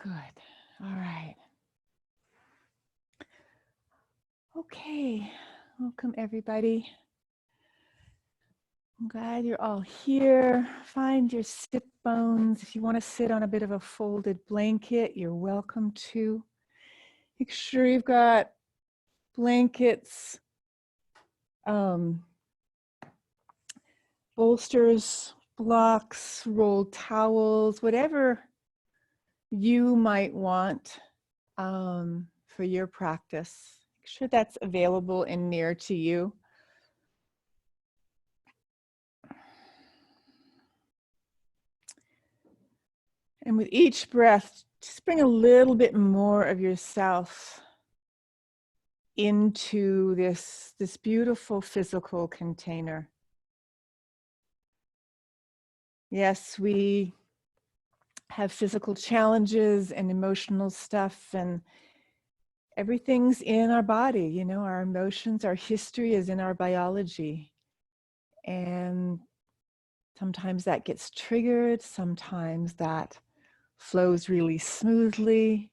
Good. All right. Okay. Welcome, everybody. I'm glad you're all here. Find your sit bones. If you want to sit on a bit of a folded blanket, you're welcome to. Make sure you've got blankets, bolsters, blocks, rolled towels, whatever you might want for your practice. Make sure that's available and near to you. And with each breath, just bring a little bit more of yourself into this beautiful physical container. Yes, we have physical challenges and emotional stuff, and everything's in our body. You know, our emotions, our history is in our biology. And sometimes that gets triggered, sometimes that flows really smoothly.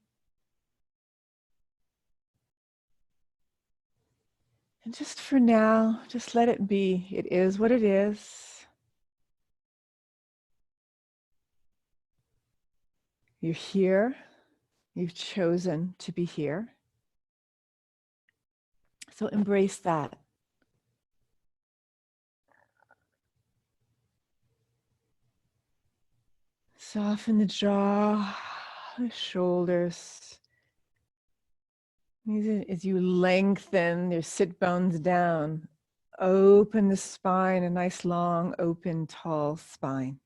And just for now, just let it be. It is what it is. You're here. You've chosen to be here. So embrace that. Soften the jaw, the shoulders. As you lengthen your sit bones down, open the spine, a nice long, open, tall spine.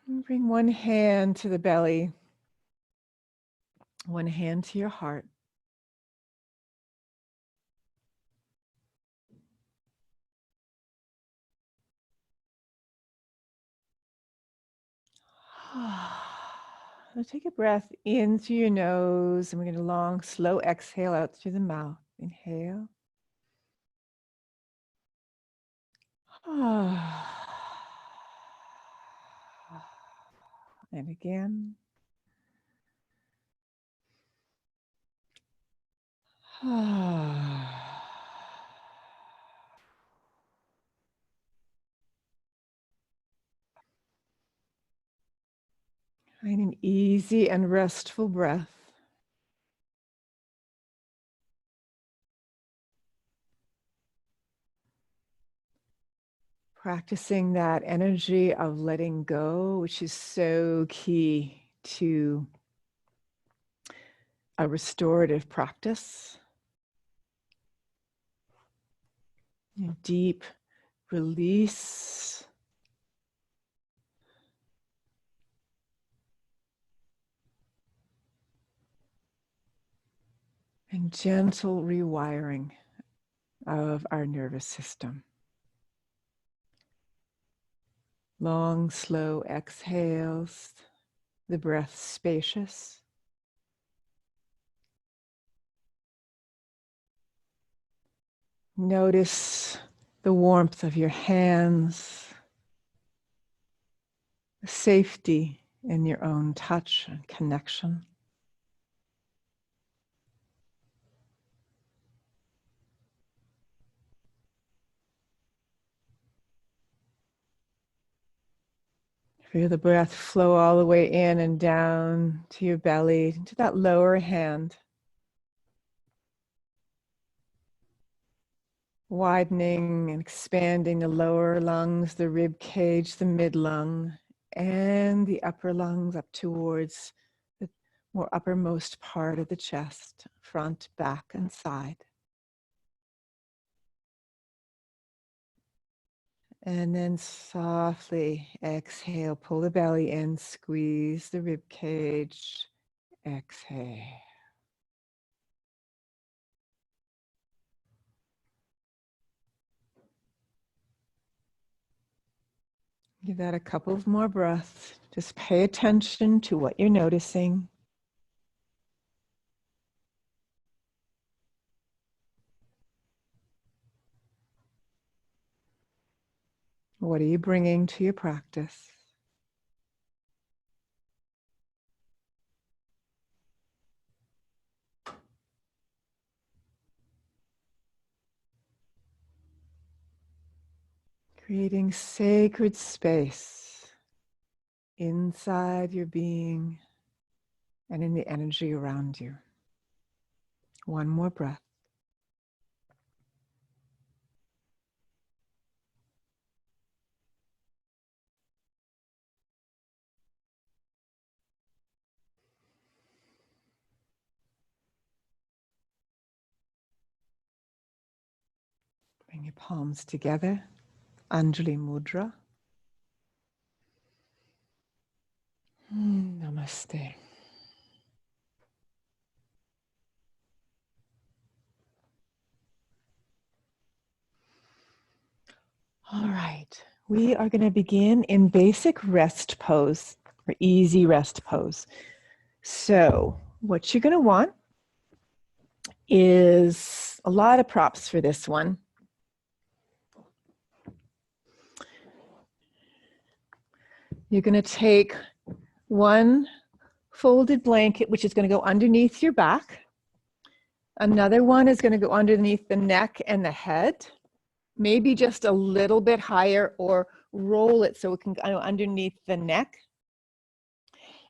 And bring one hand to the belly, one hand to your heart. So take a breath in through your nose, and we're going to long, slow exhale out through the mouth. Inhale. And again. Find an easy and restful breath. Practicing that energy of letting go, which is so key to a restorative practice. Deep release. And gentle rewiring of our nervous system. Long, slow exhales, the breath spacious. Notice the warmth of your hands, the safety in your own touch and connection. Feel the breath flow all the way in and down to your belly, to that lower hand. Widening and expanding the lower lungs, the rib cage, the mid lung, and the upper lungs up towards the more uppermost part of the chest, front, back, and side. And then softly exhale, pull the belly in, squeeze the rib cage, exhale. Give that a couple of more breaths. Just pay attention to what you're noticing. What are you bringing to your practice? Creating sacred space inside your being and in the energy around you. One more breath. Bring your palms together, Anjali Mudra. Namaste. All right, we are going to begin in basic rest pose or easy rest pose. So, what you're going to want is a lot of props for this one. You're going to take one folded blanket, which is going to go underneath your back. Another one is going to go underneath the neck and the head, maybe just a little bit higher, or roll it so it can go underneath the neck.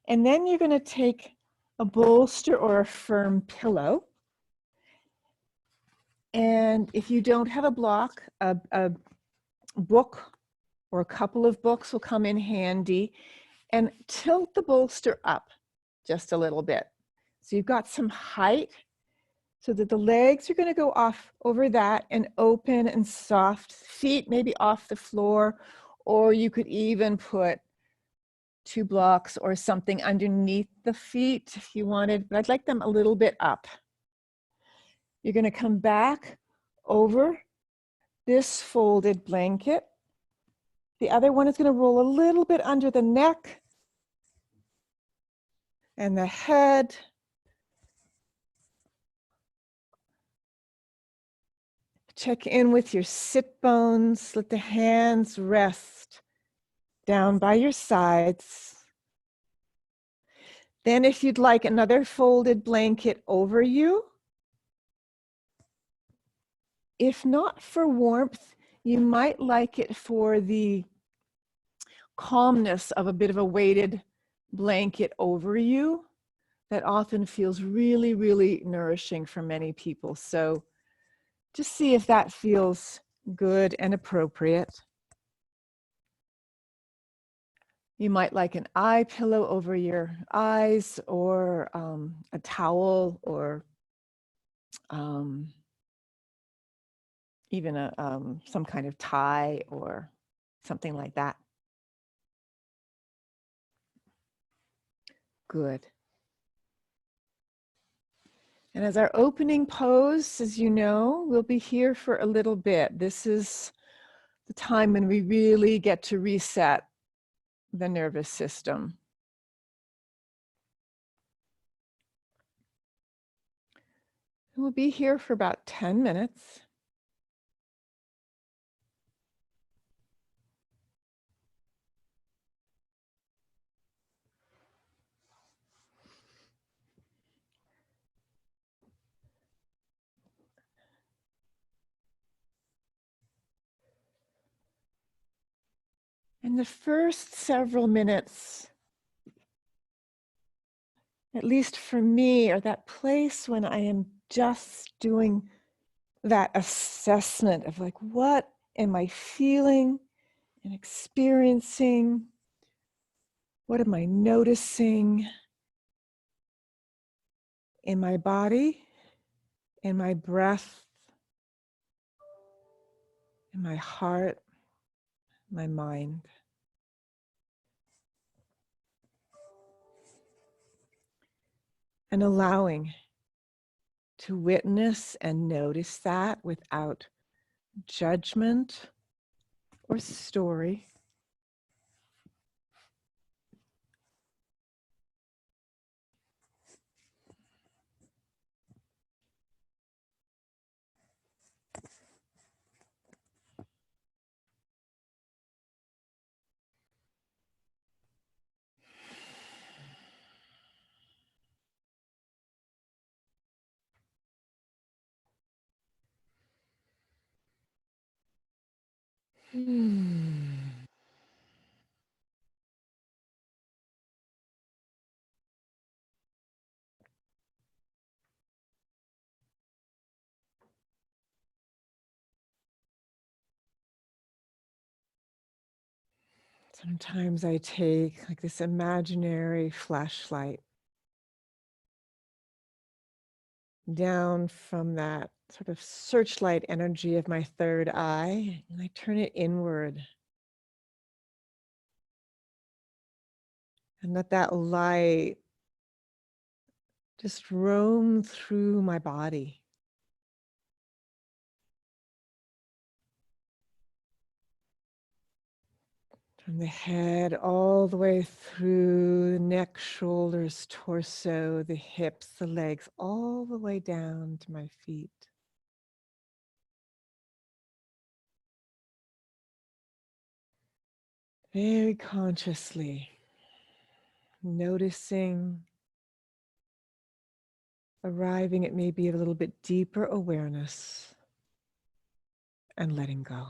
And then you're going to take a bolster or a firm pillow. And if you don't have a block, a book or a couple of books will come in handy. And tilt the bolster up just a little bit. So you've got some height so that the legs are going to go off over that and open and soft. Feet maybe off the floor, or you could even put 2 blocks or something underneath the feet if you wanted, but I'd like them a little bit up. You're going to come back over this folded blanket. The other one is going to roll a little bit under the neck and the head. Check in with your sit bones. Let the hands rest down by your sides. Then if you'd like another folded blanket over you, if not for warmth, you might like it for the calmness of a bit of a weighted blanket over you. That often feels really, really nourishing for many people. So just see if that feels good and appropriate. You might like an eye pillow over your eyes, or a towel, or even some kind of tie or something like that. Good. And as our opening pose, as you know, we'll be here for a little bit. This is the time when we really get to reset the nervous system. We'll be here for about 10 minutes. And the first several minutes, at least for me, are that place when I am just doing that assessment of like, what am I feeling and experiencing? What am I noticing in my body, in my breath, in my heart, my mind? And allowing to witness and notice that without judgment or story. Hmm. Sometimes I take like this imaginary flashlight down from that sort of searchlight energy of my third eye, and I turn it inward and let that light just roam through my body. From the head all the way through the neck, shoulders, torso, the hips, the legs, all the way down to my feet. Very consciously noticing, arriving at maybe a little bit deeper awareness and letting go.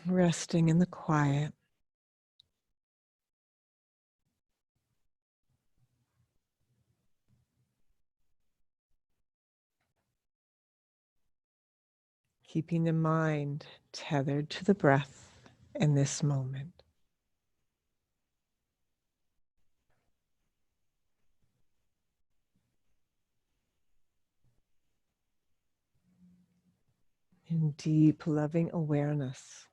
Resting in the quiet. Keeping the mind tethered to the breath in this moment. In deep, loving awareness.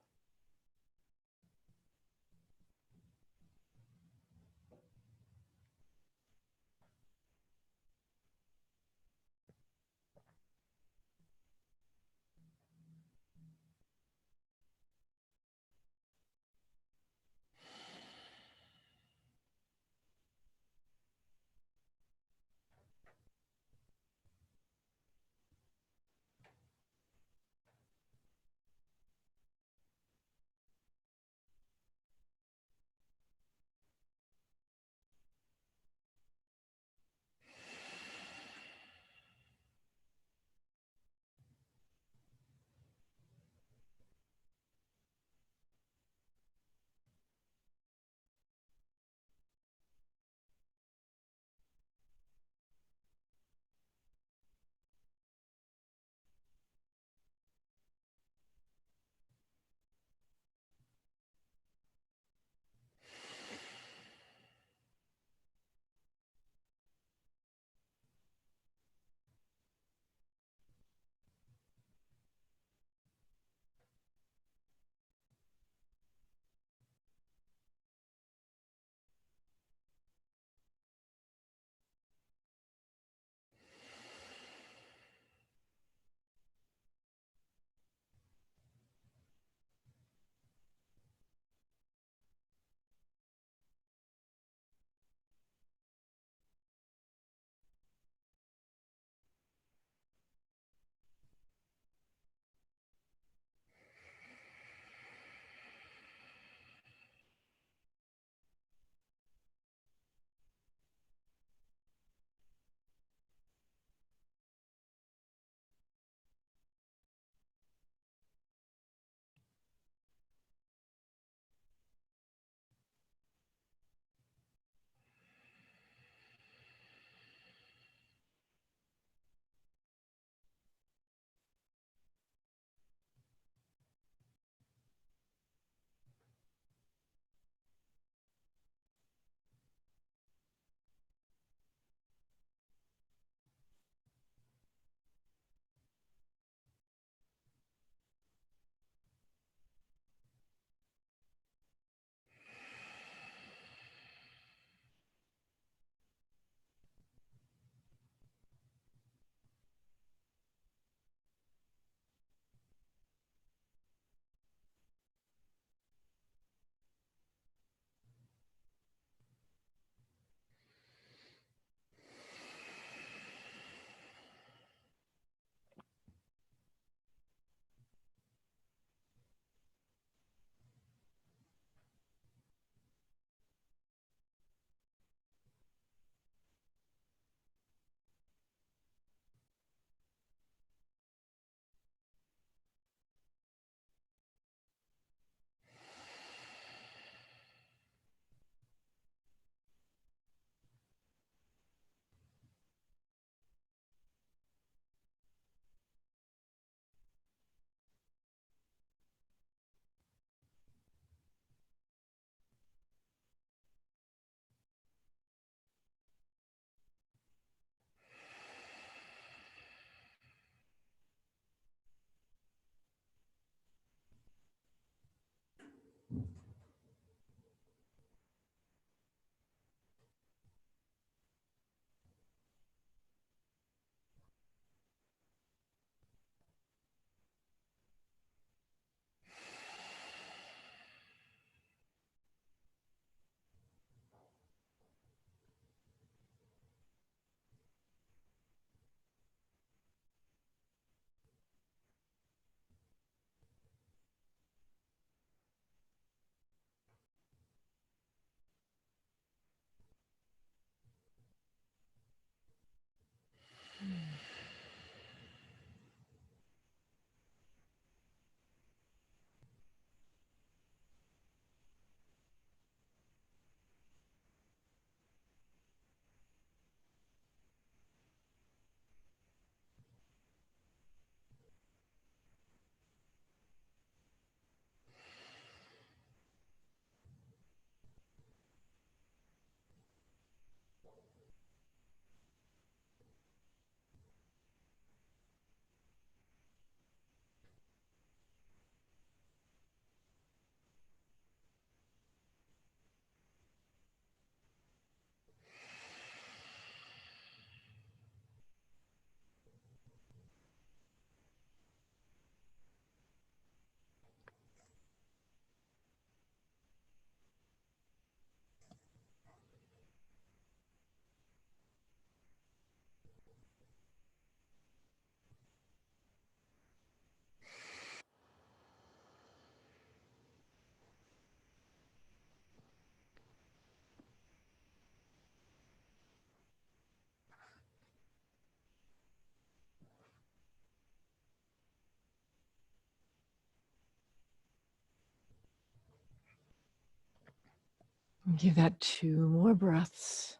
Give that 2 more breaths.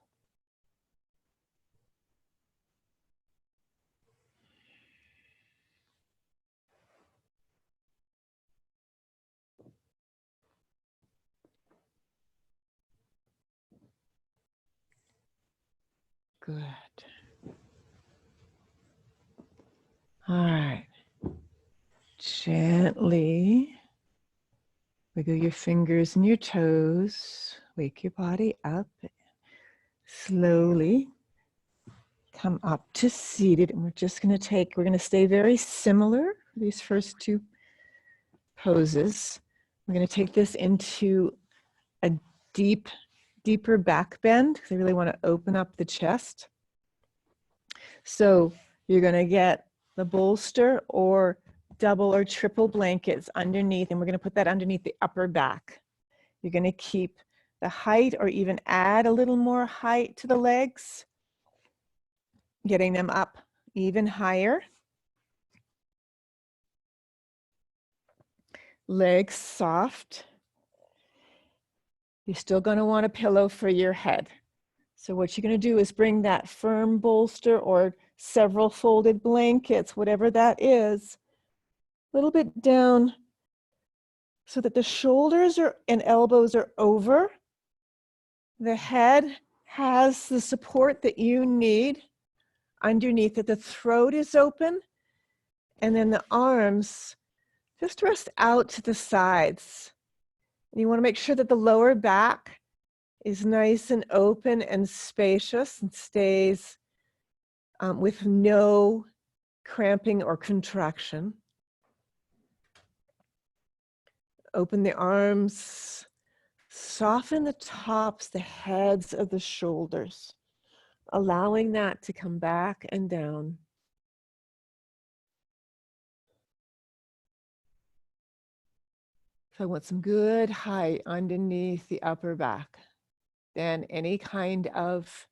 Good. All right. Gently wiggle your fingers and your toes. Wake your body up. Slowly come up to seated. And we're going to stay very similar, these first 2 poses. We're going to take this into a deeper back bend because I really want to open up the chest. So you're going to get the bolster or double or triple blankets underneath, and we're going to put that underneath the upper back. You're going to keep the height or even add a little more height to the legs, getting them up even higher. Legs soft. You're still going to want a pillow for your head. So what you're going to do is bring that firm bolster or several folded blankets, whatever that is, a little bit down so that the shoulders and elbows are over. The head has the support that you need underneath it. The throat is open, and then the arms just rest out to the sides. And you want to make sure that the lower back is nice and open and spacious and stays with no cramping or contraction. Open the arms, soften the tops, the heads of the shoulders, allowing that to come back and down. So I want some good height underneath the upper back. Then any kind of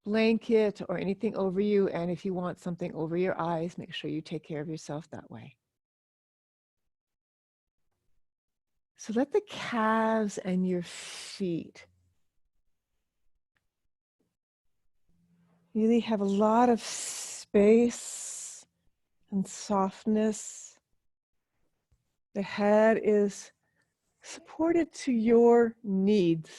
blanket or anything over you. And if you want something over your eyes, make sure you take care of yourself that way. So let the calves and your feet really have a lot of space and softness. The head is supported to your needs.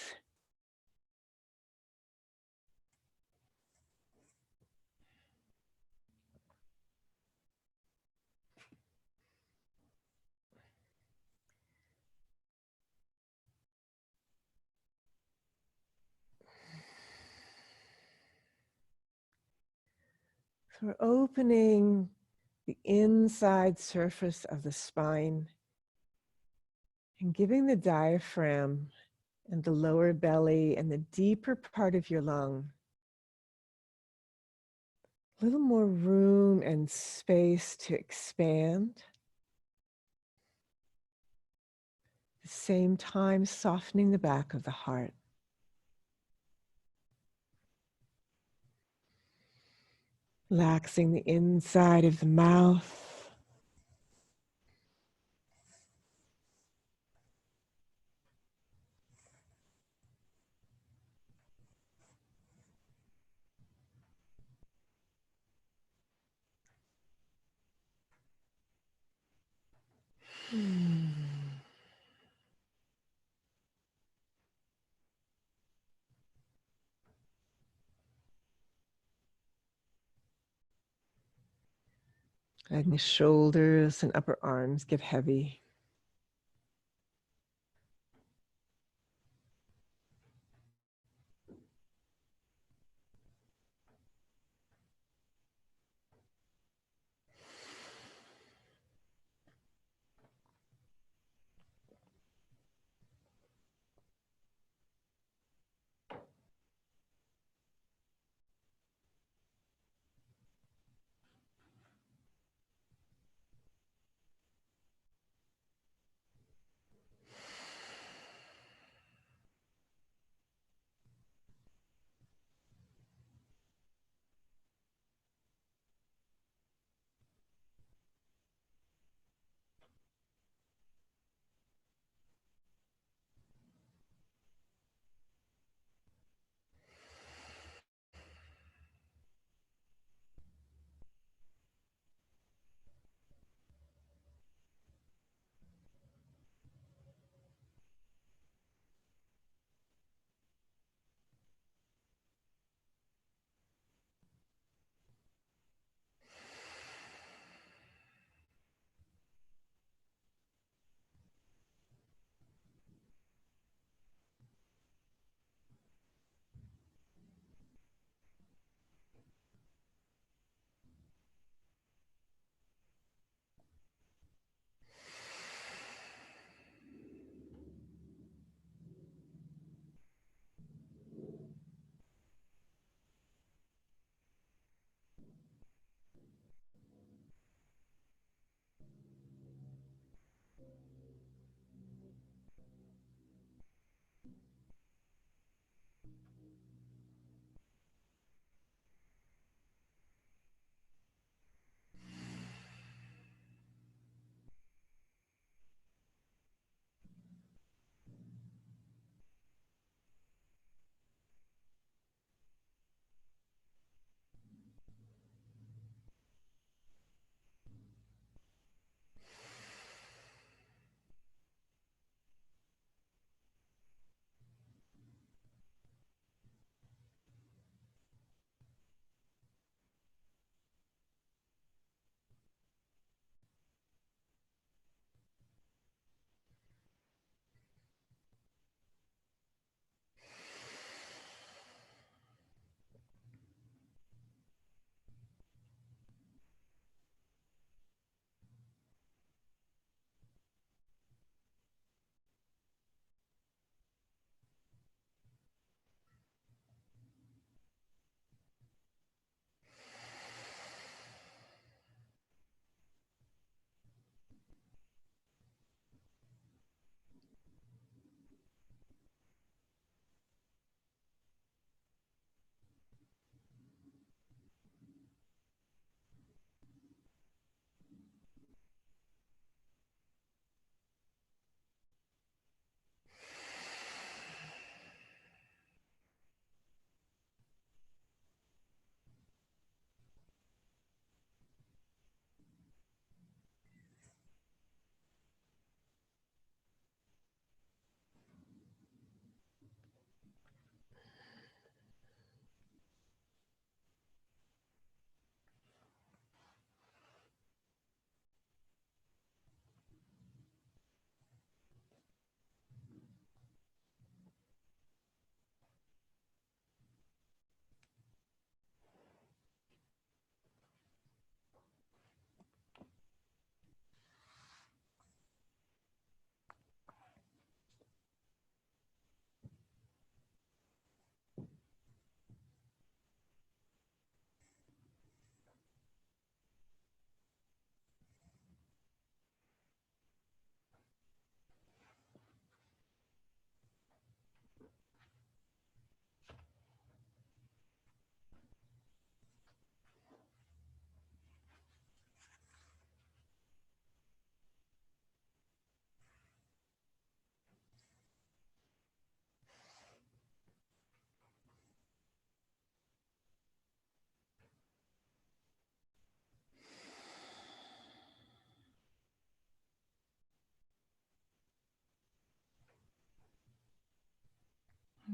So we're opening the inside surface of the spine and giving the diaphragm and the lower belly and the deeper part of your lung a little more room and space to expand. At the same time, softening the back of the heart. Relaxing the inside of the mouth. And the shoulders and upper arms get heavy.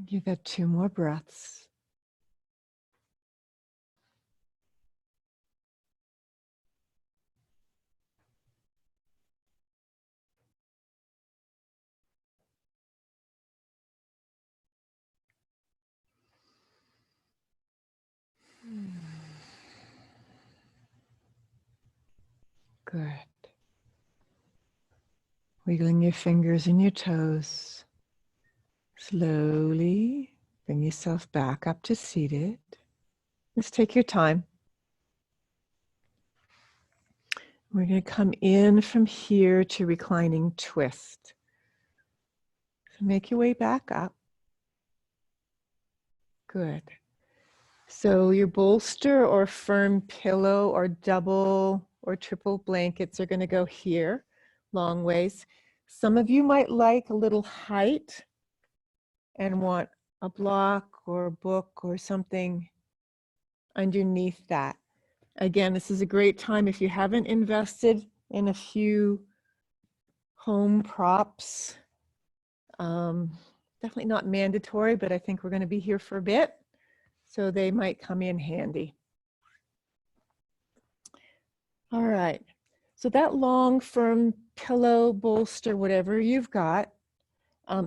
Give that 2 more breaths. Good. Wiggling your fingers and your toes. Slowly bring yourself back up to seated. Just take your time. We're going to come in from here to reclining twist. So make your way back up. Good. So your bolster or firm pillow or double or triple blankets are going to go here, long ways. Some of you might like a little height and want a block or a book or something underneath that. Again, this is a great time if you haven't invested in a few home props. Definitely not mandatory, but I think we're going to be here for a bit, so they might come in handy. All right, so that long, firm pillow, bolster, whatever you've got,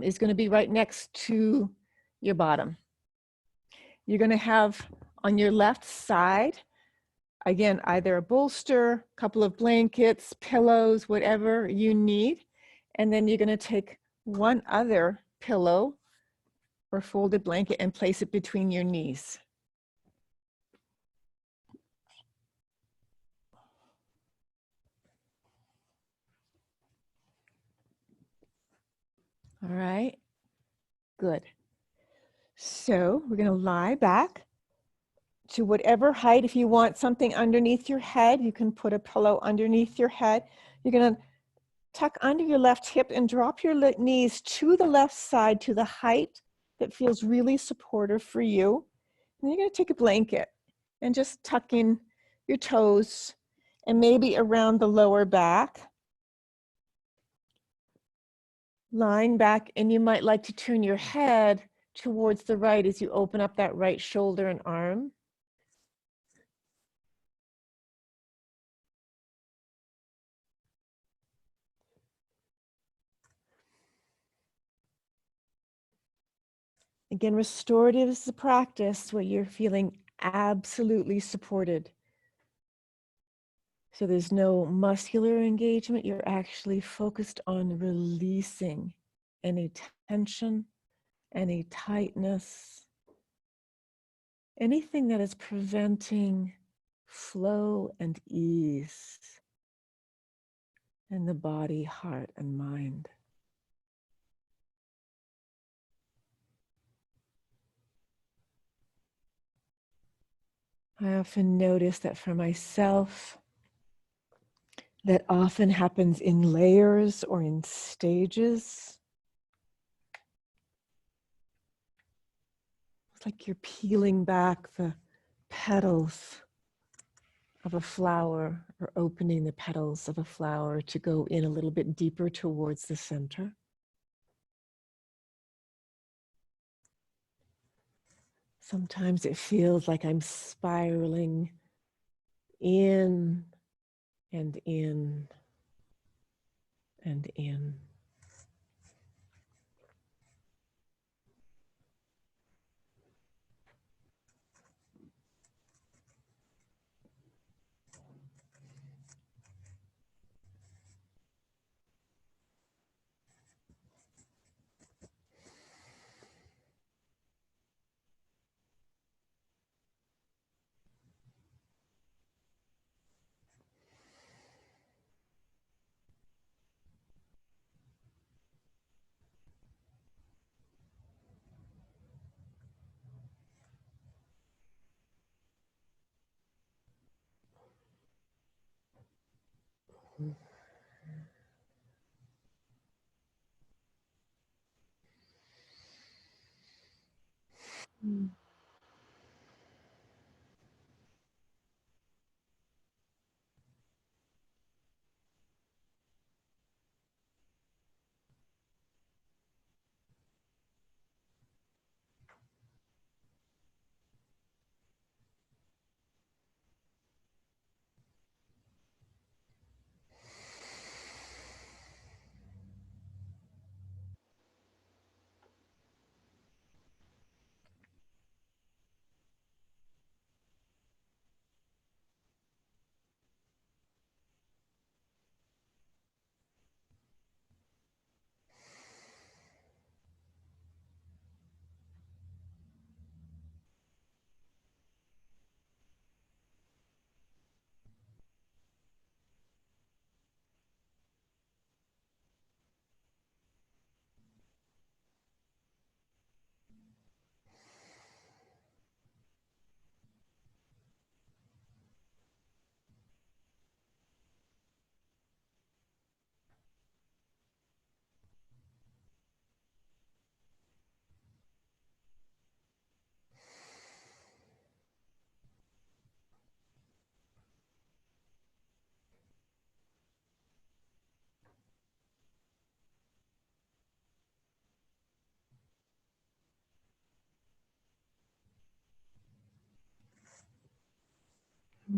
is going to be right next to your bottom. You're going to have on your left side, again, either a bolster, a couple of blankets, pillows, whatever you need. And then you're going to take one other pillow or folded blanket and place it between your knees. All right, good. So we're going to lie back to whatever height. If you want something underneath your head, you can put a pillow underneath your head. You're going to tuck under your left hip and drop your knees to the left side to the height that feels really supportive for you. And you're going to take a blanket and just tuck in your toes and maybe around the lower back. Lying back, and you might like to turn your head towards the right as you open up that right shoulder and arm. Again, restorative is the practice where you're feeling absolutely supported. So there's no muscular engagement. You're actually focused on releasing any tension, any tightness, anything that is preventing flow and ease in the body, heart, and mind. I often notice that for myself, that often happens in layers or in stages. It's like you're peeling back the petals of a flower or opening the petals of a flower to go in a little bit deeper towards the center. Sometimes it feels like I'm spiraling in and in and in. Mm.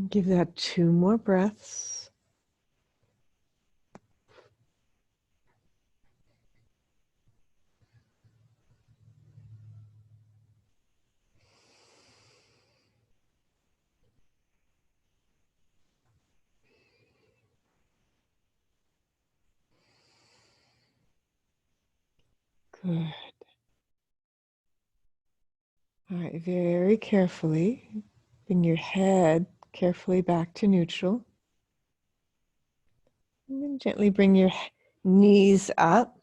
Give that 2 more breaths. Good. All right, very carefully bring your head carefully back to neutral. And then gently bring your knees up.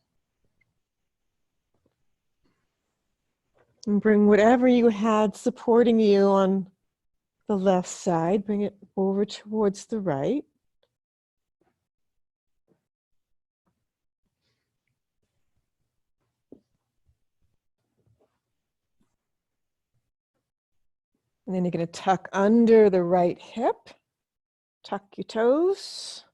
And bring whatever you had supporting you on the left side, bring it over towards the right. And then you're going to tuck under the right hip. Tuck your toes.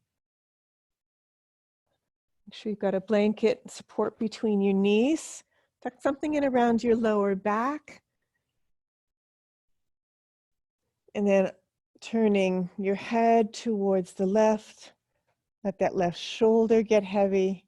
Make sure you've got a blanket support between your knees. Tuck something in around your lower back. And then turning your head towards the left. Let that left shoulder get heavy.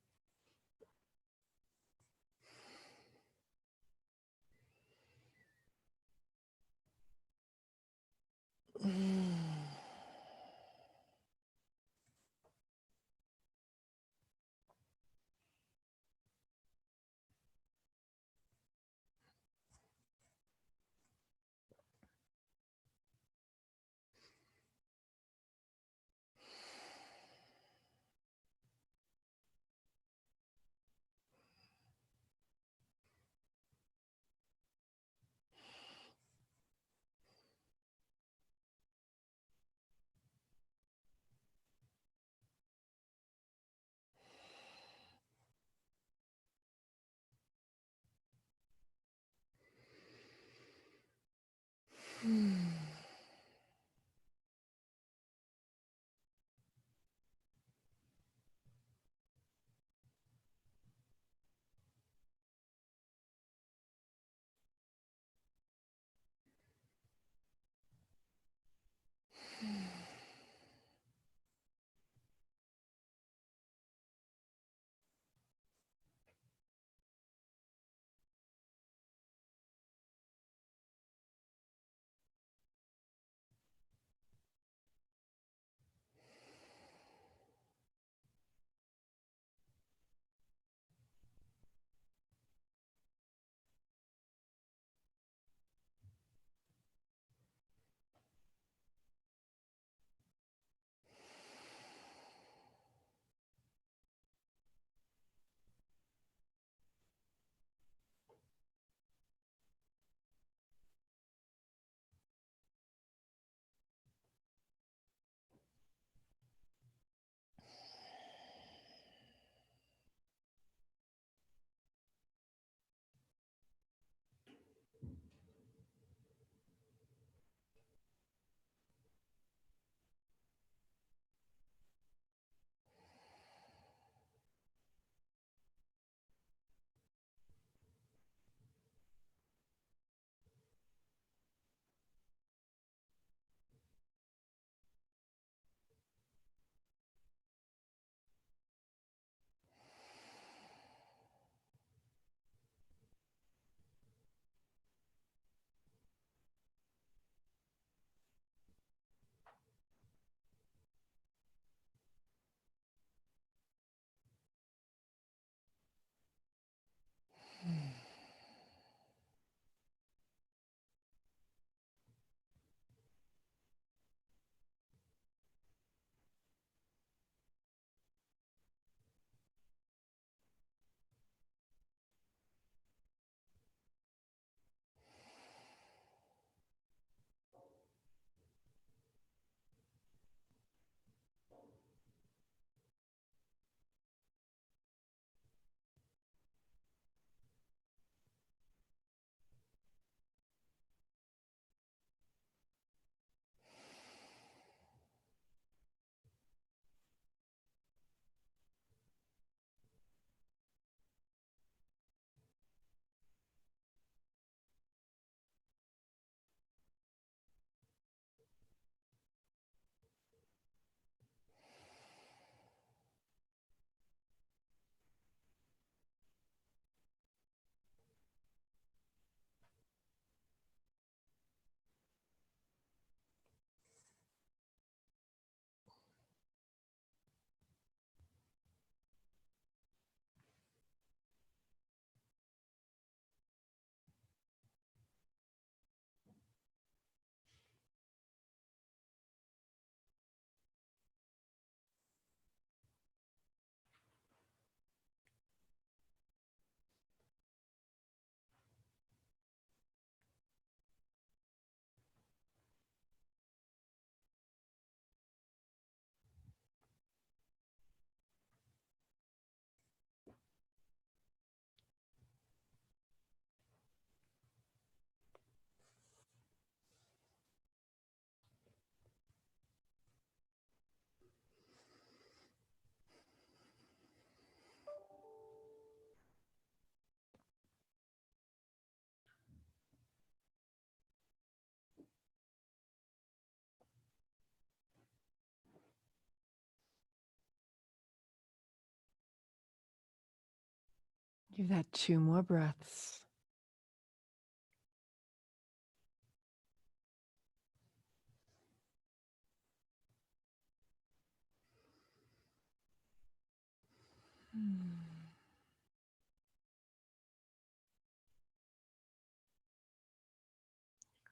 Give that 2 more breaths.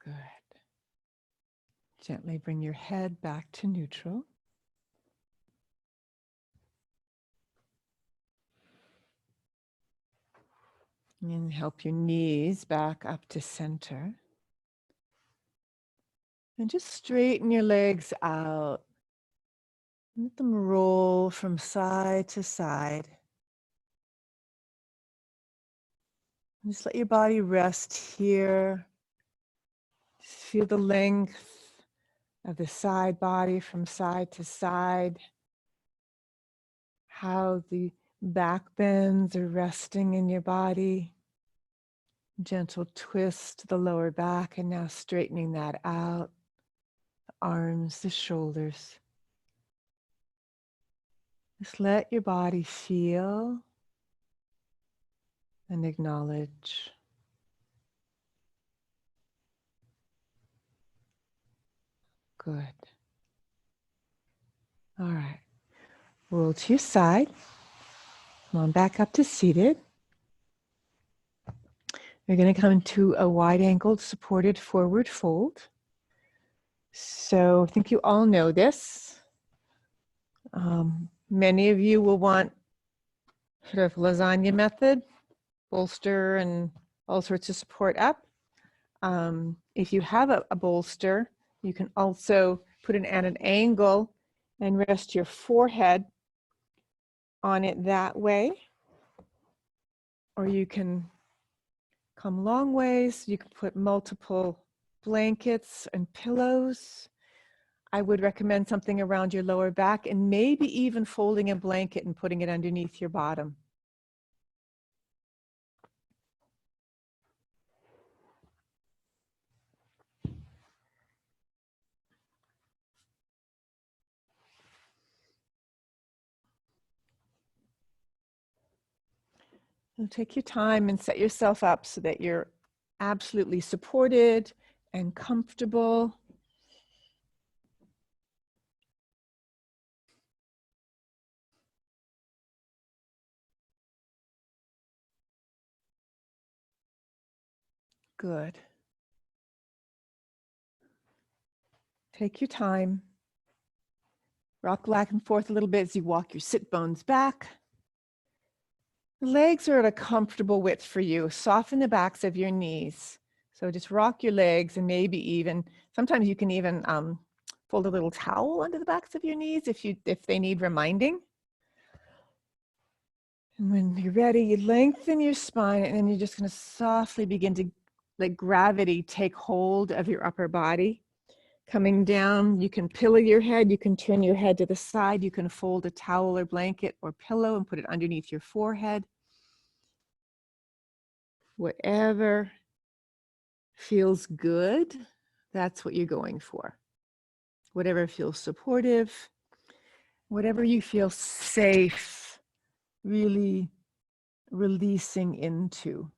Good. Gently bring your head back to neutral. And help your knees back up to center. And just straighten your legs out. Let them roll from side to side. Just let your body rest here. Just feel the length of the side body from side to side. How the back bends are resting in your body. Gentle twist to the lower back and now straightening that out. The arms, the shoulders. Just let your body feel and acknowledge. Good. All right. Roll to your side. Come on back up to seated. You're going to come into a wide-angled supported forward fold. So I think you all know this. Many of you will want sort of lasagna method, bolster and all sorts of support up. If you have a bolster, you can also put it at an angle and rest your forehead on it that way. Or you can come long ways. You can put multiple blankets and pillows. I would recommend something around your lower back and maybe even folding a blanket and putting it underneath your bottom. So take your time and set yourself up so that you're absolutely supported and comfortable. Good. Take your time. Rock back and forth a little bit as you walk your sit bones back. The legs are at a comfortable width for you. Soften the backs of your knees. So just rock your legs and maybe even, sometimes you can even fold a little towel under the backs of your knees if they need reminding. And when you're ready, you lengthen your spine and then you're just going to softly begin to let gravity take hold of your upper body. Coming down, you can pillow your head, you can turn your head to the side, you can fold a towel or blanket or pillow and put it underneath your forehead. Whatever feels good, that's what you're going for. Whatever feels supportive, whatever you feel safe, really releasing into.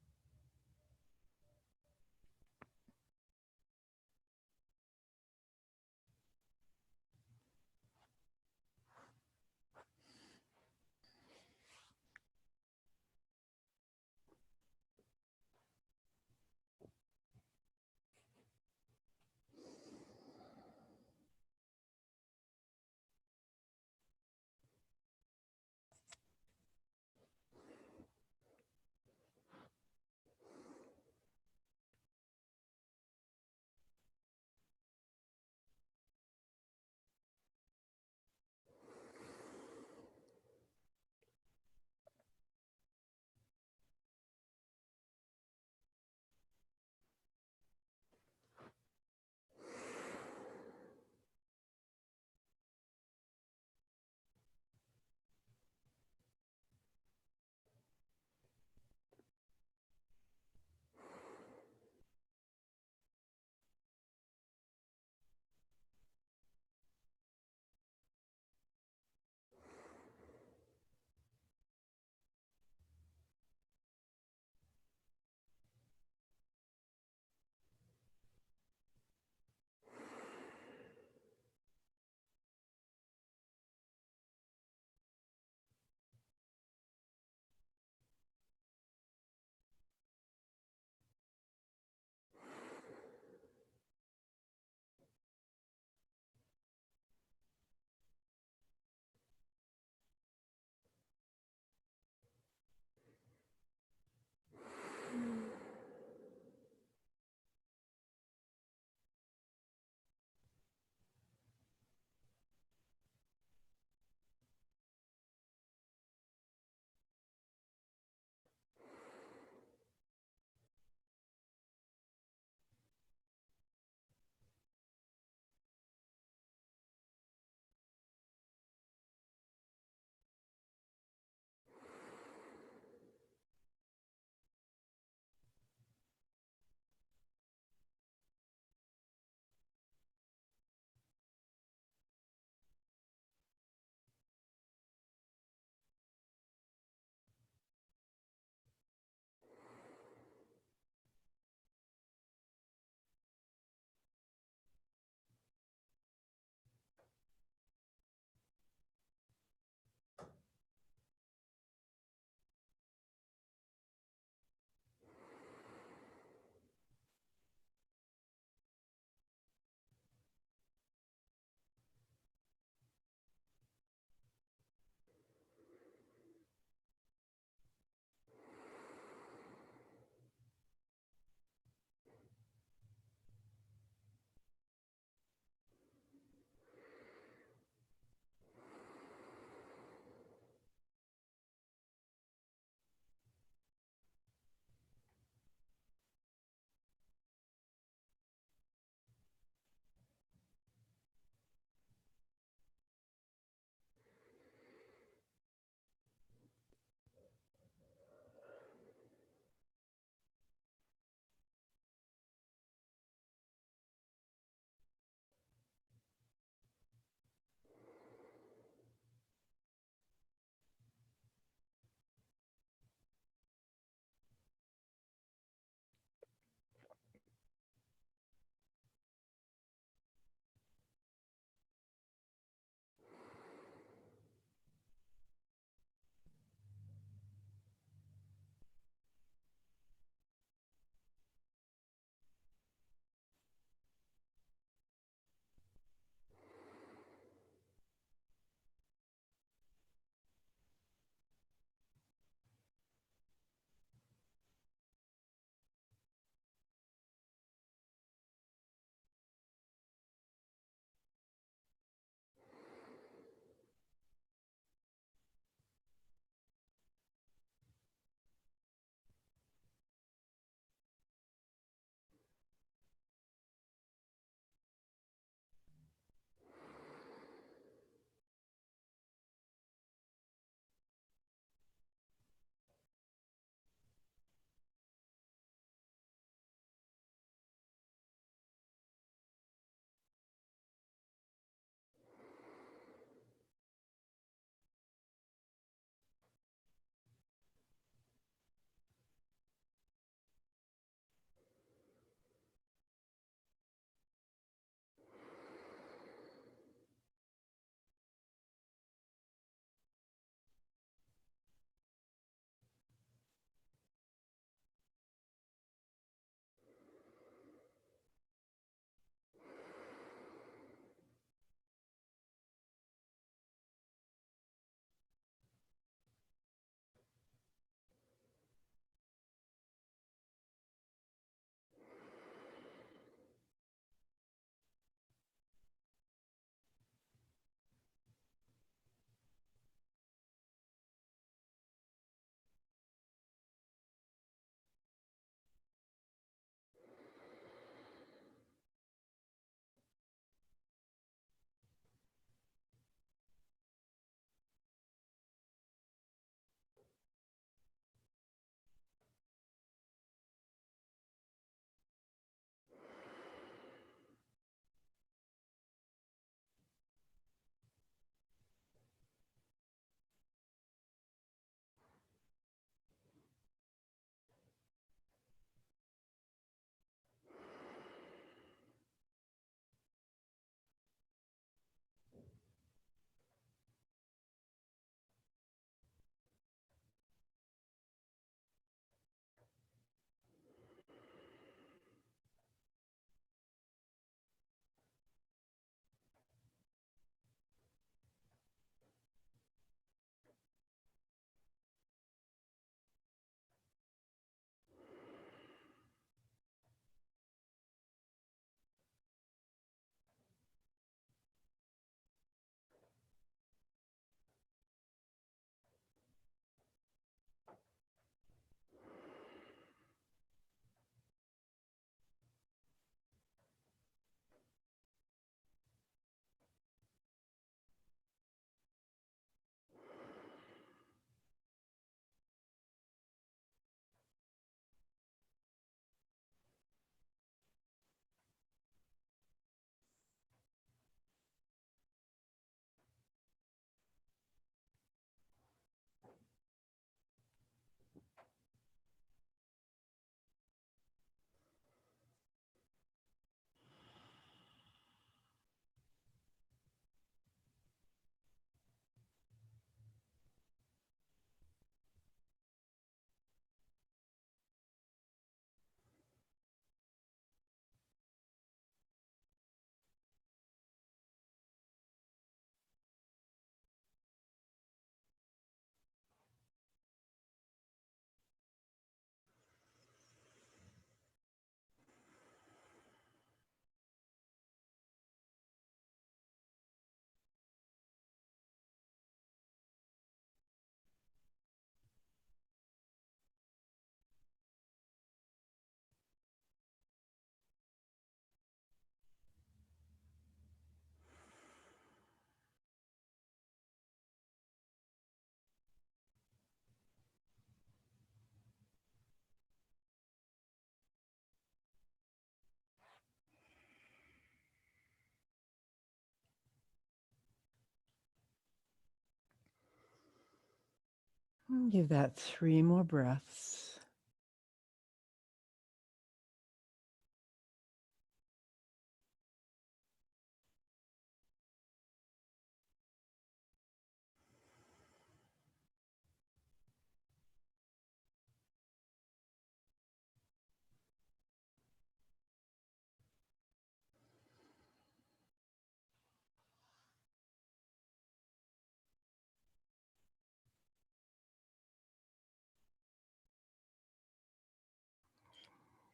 Give that 3 more breaths.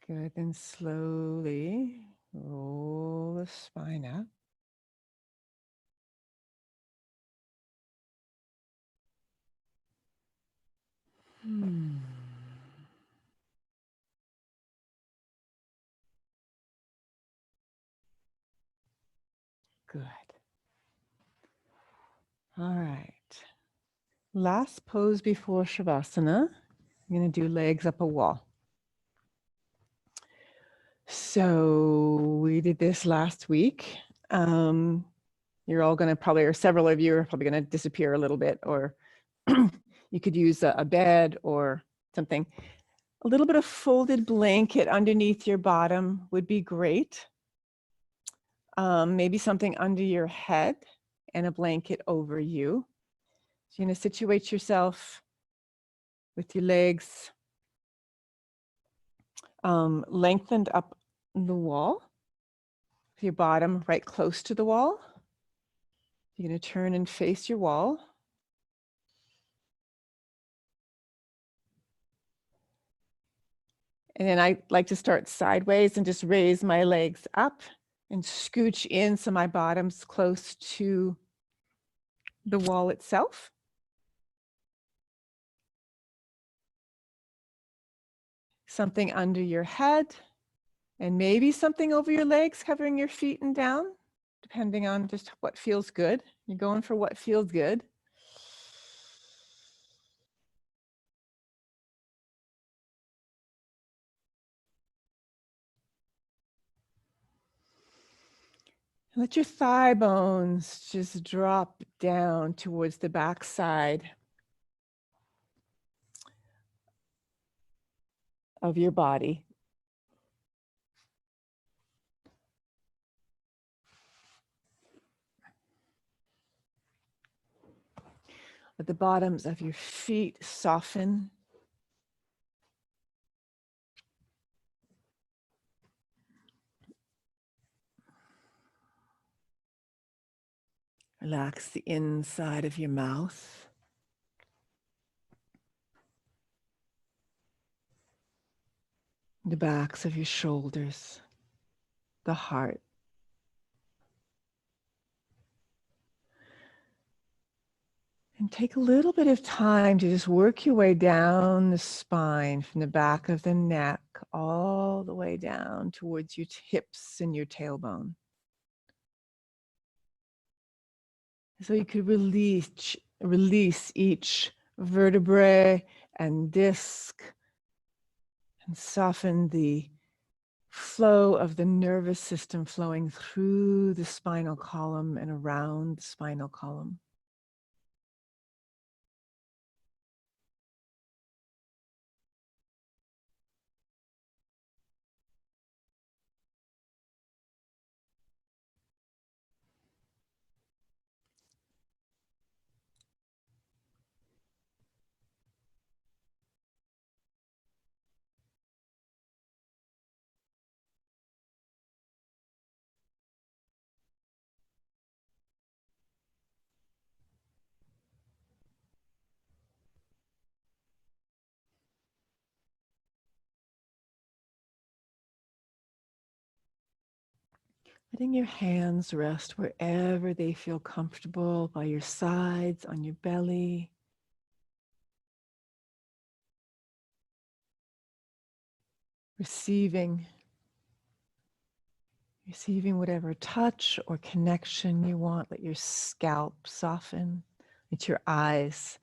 Good, then slowly roll the spine up. Good. All right. Last pose before Shavasana. I'm going to do legs up a wall. So we did this last week. You're all going to probably, or several of you are probably going to disappear a little bit, or you could use a bed or something. A little bit of folded blanket underneath your bottom would be great. Maybe something under your head and a blanket over you. So you're going to situate yourself with your legs lengthened up the wall, with your bottom right close to the wall. You're going to turn and face your wall. And then I like to start sideways and just raise my legs up and scooch in so my bottom's close to the wall itself. Something under your head and maybe something over your legs, covering your feet and down, depending on just what feels good. You're going for what feels good. Let your thigh bones just drop down towards the back side of your body. Let the bottoms of your feet soften. Relax the inside of your mouth. The backs of your shoulders, the heart. And take a little bit of time to just work your way down the spine from the back of the neck all the way down towards your hips and your tailbone. So you could release each vertebrae and disc and soften the flow of the nervous system flowing through the spinal column and around the spinal column. Letting your hands rest wherever they feel comfortable, by your sides, on your belly. Receiving whatever touch or connection you want. Let your scalp soften. Let your eyes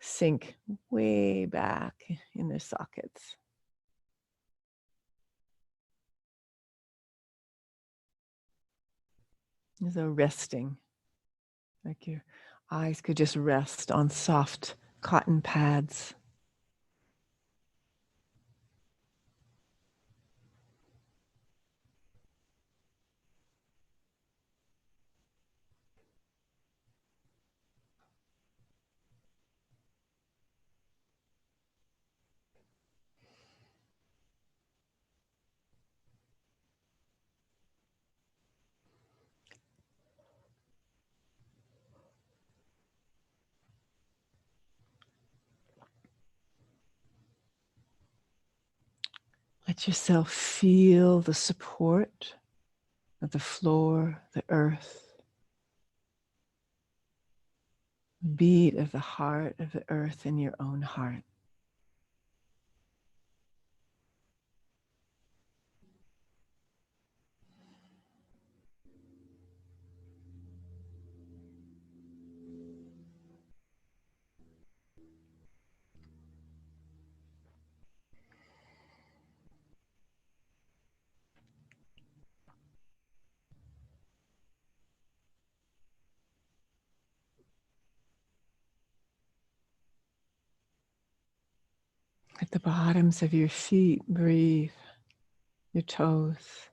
sink way back in their sockets. As though resting, like your eyes could just rest on soft cotton pads. Let yourself feel the support of the floor, the earth, the beat of the heart of the earth in your own heart. At the bottoms of your feet, breathe your toes.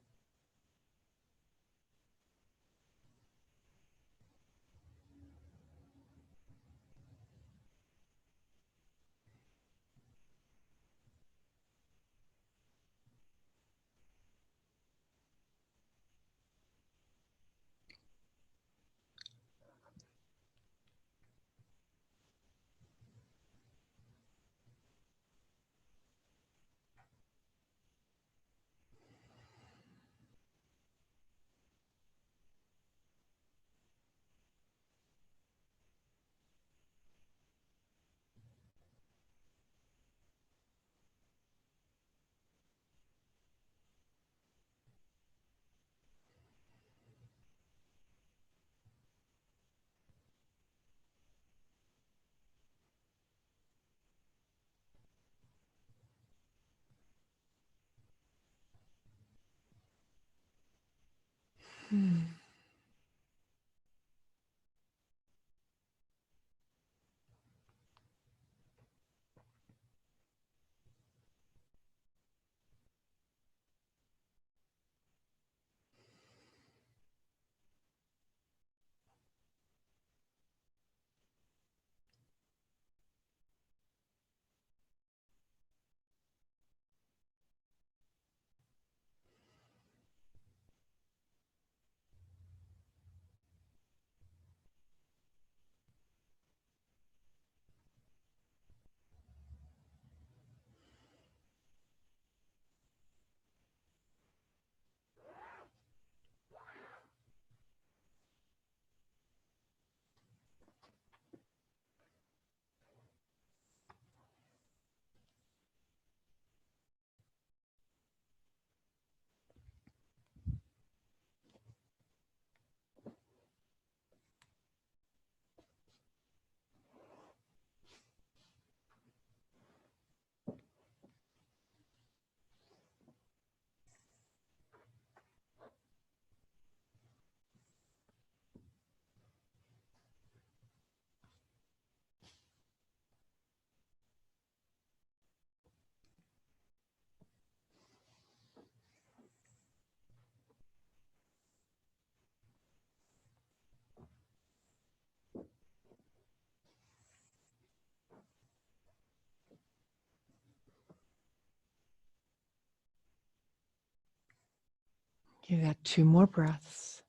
Give that 2 more breaths.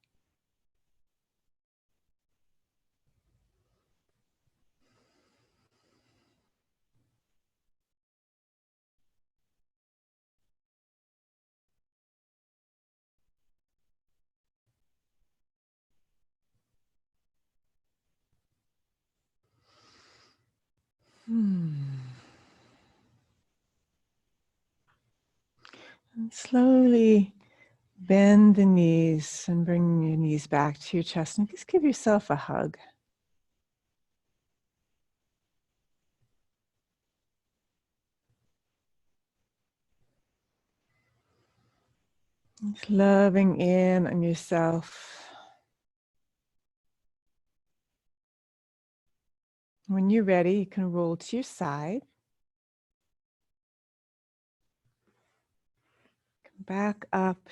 And slowly bend the knees and bring your knees back to your chest, and just give yourself a hug. Just loving in on yourself. When you're ready, you can roll to your side. Come back up,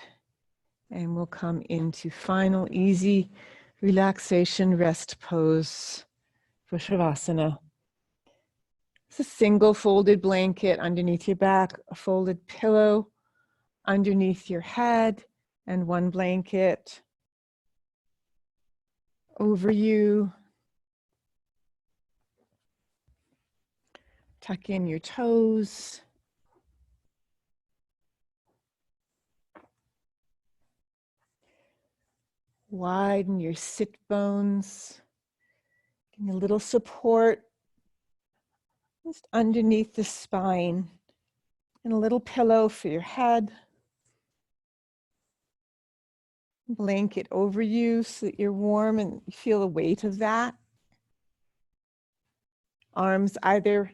and we'll come into final easy relaxation rest pose for Shavasana. It's a single folded blanket underneath your back, a folded pillow underneath your head, and one blanket over you. Tuck in your toes. Widen your sit bones. Give a little support just underneath the spine. And a little pillow for your head. Blanket over you so that you're warm and you feel the weight of that. Arms either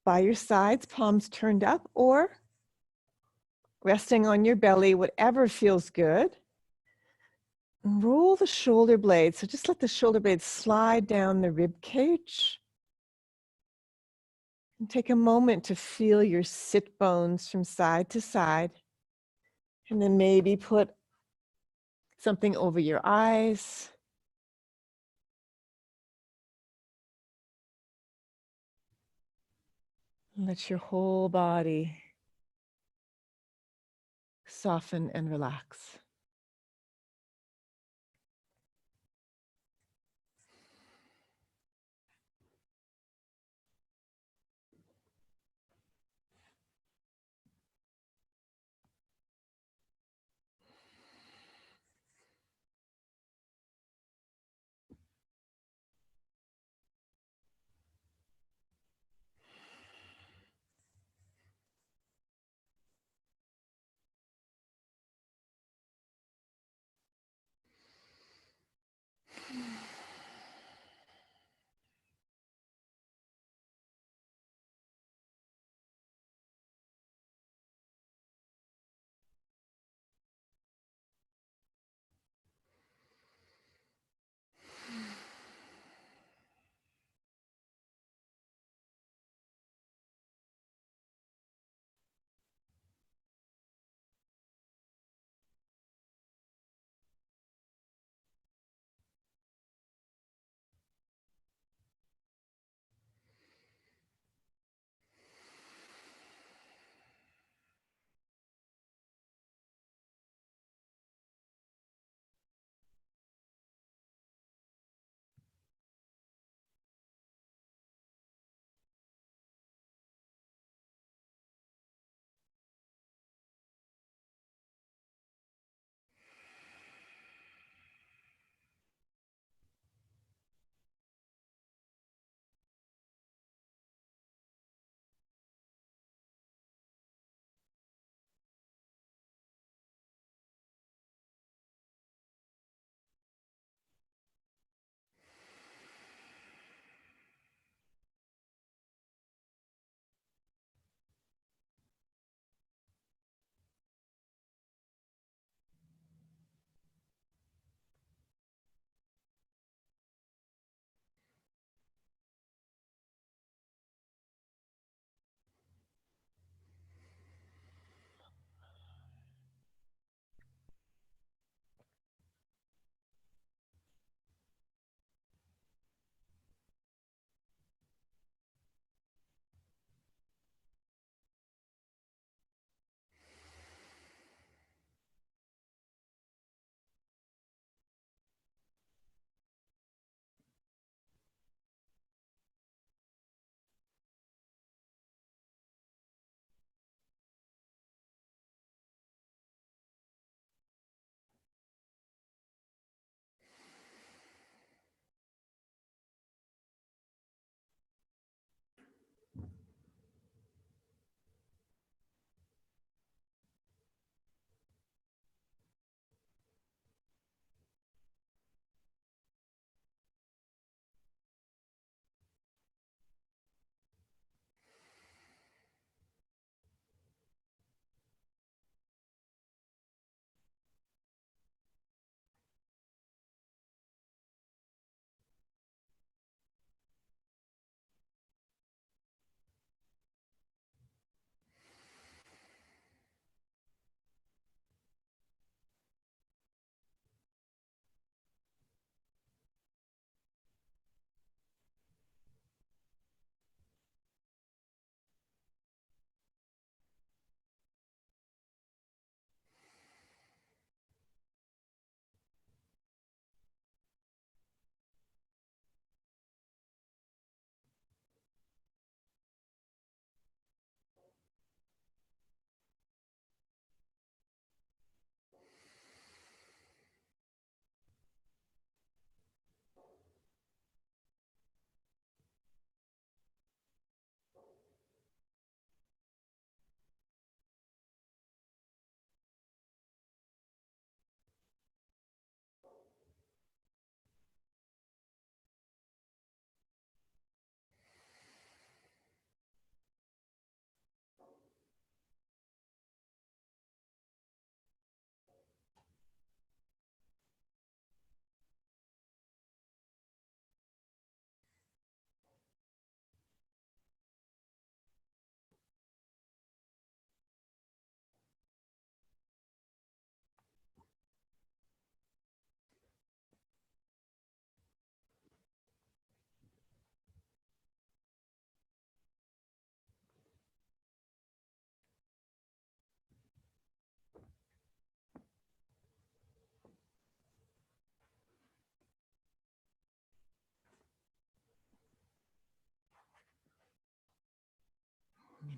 by your sides, palms turned up, or resting on your belly, whatever feels good. And roll the shoulder blades. So just let the shoulder blades slide down the rib cage. And take a moment to feel your sit bones from side to side. And then maybe put something over your eyes. Let your whole body soften and relax.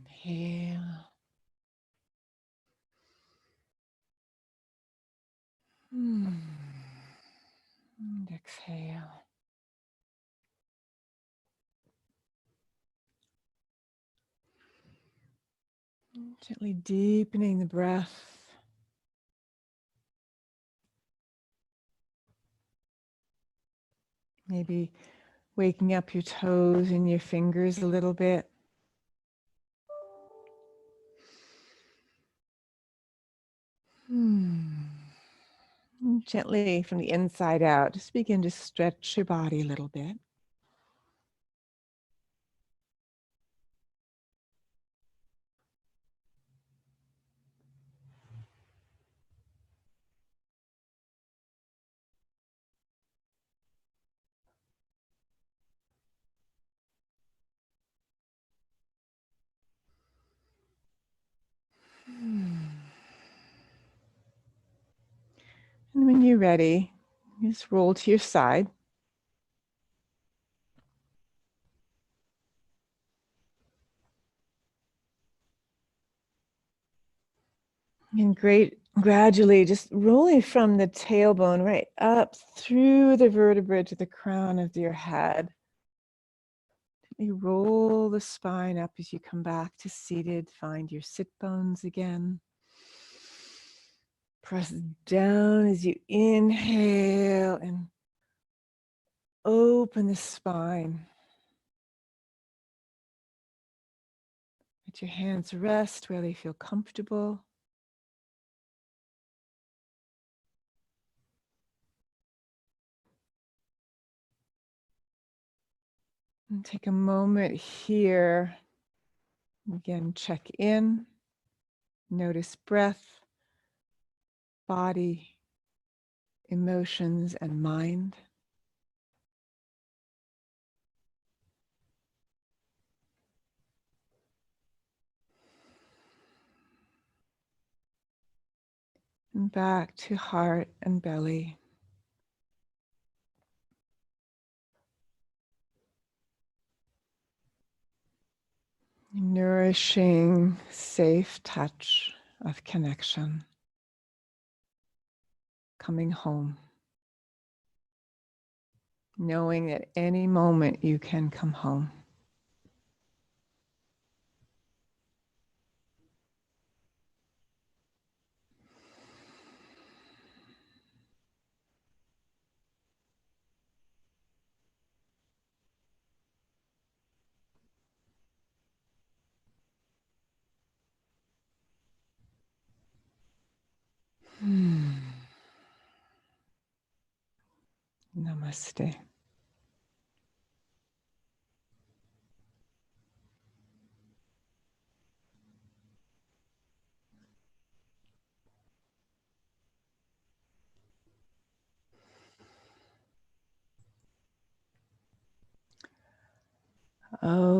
Inhale. And exhale. Gently deepening the breath. Maybe waking up your toes and your fingers a little bit. Gently from the inside out, just begin to stretch your body a little bit. And when you're ready, just roll to your side. And gradually just rolling from the tailbone right up through the vertebra to the crown of your head. You roll the spine up as you come back to seated. Find your sit bones again. Press down as you inhale and open the spine. Let your hands rest where they feel comfortable. And take a moment here. Again, check in. Notice breath, body, emotions, and mind. And back to heart and belly. Nourishing, safe touch of connection. Coming home. Knowing at any moment you can come home. Namaste. Oh.